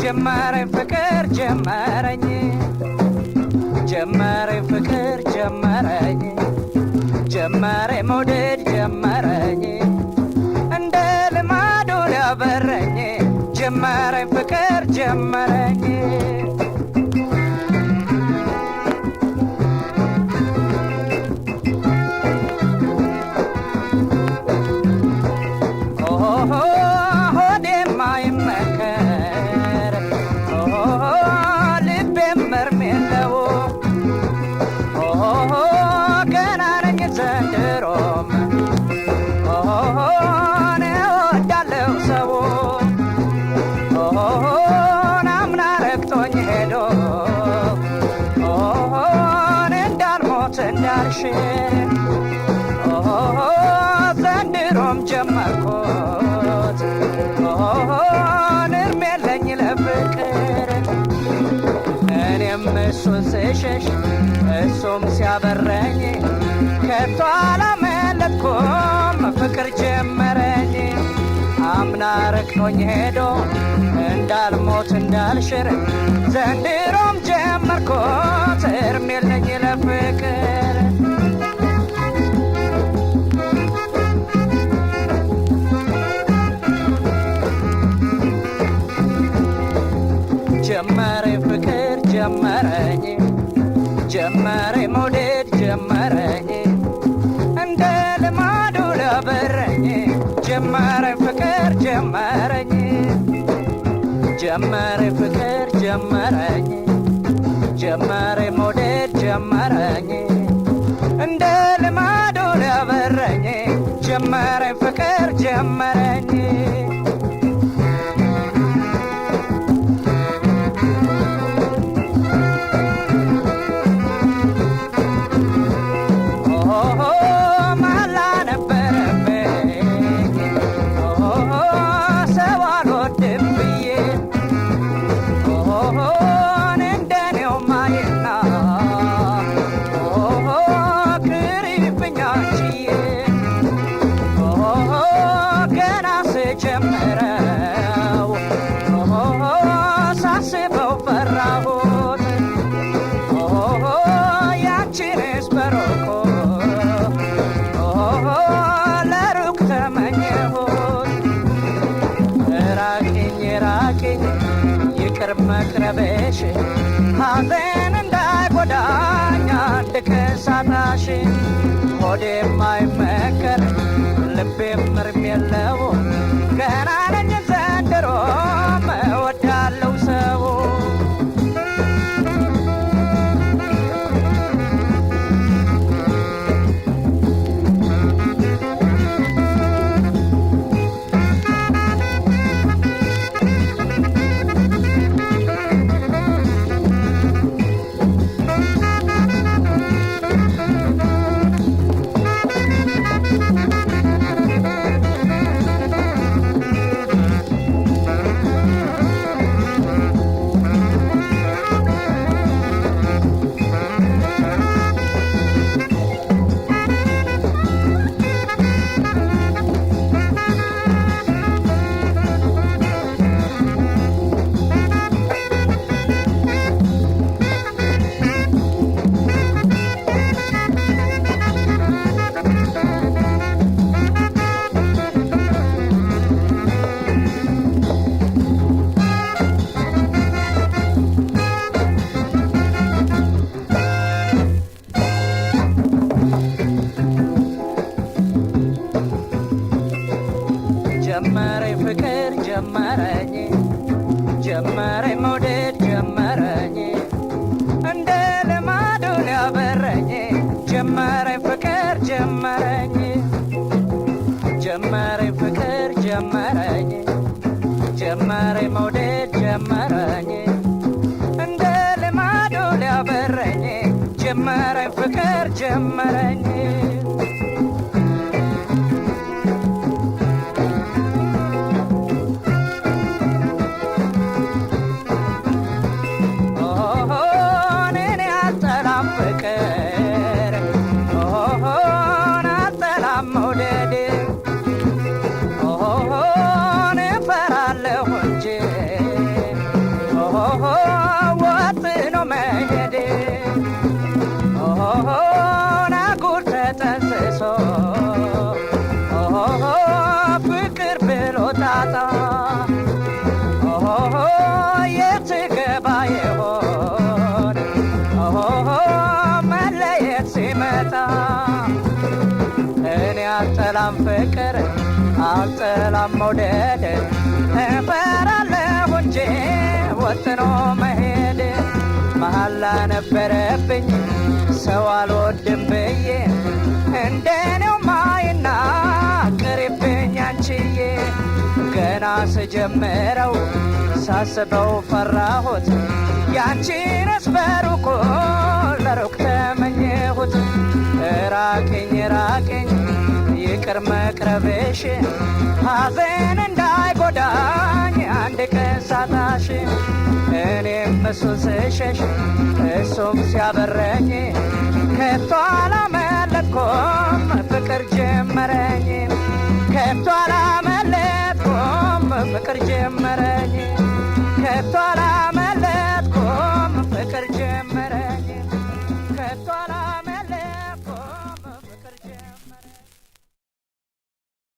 ጀመረኝ ፍቅር ጀመረኝ ጀመረኝ ፍቅር ጀመረኝ ጀመረኝ መውደድ ጀመረኝ እንደ ልማዱ ሊያበረኝ ጀመረኝ ፍቅር ጀመረኝ ዘንድሮም ጀመርኩት እርም የለኝ ለፍቅር እኔም እሱን ስሸሽ እሱም ሲያበረኝ ከቶ አላመለጥኩም ፍቅር ጀመረኝ አምና ረግጦኝ ሄዶ እንዳልሞት እንዳልሽር ዘንድሮም ጀመርኩት እርም የለኝ ለፍቅር ጀመረኝ ፍቅር ጀመረኝ ጀመረኝ መውደድ ጀመረኝ እንደ ልማዱ ሊያበረኝ ጀመረኝ ፍቅር ጀመረኝ ጀመረኝ ፍቅር ጀመረኝ ጀመረኝ መውደድ ጀመረኝ እንደ ልማዱ ሊያበረኝ ጀመረኝ ፍቅር ጀመረኝ መቅረበሽ ሐዘን እንዳይጎዳኝ አንድ ከሳታሽ ሆዴም አይመከር ልቤም እርም የለው ገና ነኝ ዘንድሮም እወዳለሁ ሰው ጀመረኝ ፍቅር ጀመረኝ ጀመረኝ መውደድ ጀመረኝ እንደ ልማዱ ሊያበረኝ ጀመረኝ ፍቅር ጀመረኝ ጀመረኝ ፍቅር ጀመረኝ ጀመረኝ መውደድ ጀመረኝ እንደ ልማዱ ሊያበረኝ ጀመረኝ ፍቅር ጀመረኝ ኋላም መውደድ እፈራለሁ እንጂ ወጥኖ መሄድ መሐላ ነበረብኝ ሰው አልወድም ብዬ እንደኔው ማይናገርብኝ አንቺዬ ገና ስጀምረው ሳስበው ፈራሁት ያንቺንስ በሩቁ ለሩቅ ተመኘሁት ራቅኝ ራቅኝ ይቅር መቅረብሽ ሐዘን እንዳይጎዳኝ አንድ ቀን ሳጣሽ እኔም እሱን ስሸሽ እሱም ሲያበረኝ ከቶ አላመለጥኩም ፍቅር ጀመረኝ ከቶ አላመለጥኩም ፍቅር ጀመረኝ ከቶ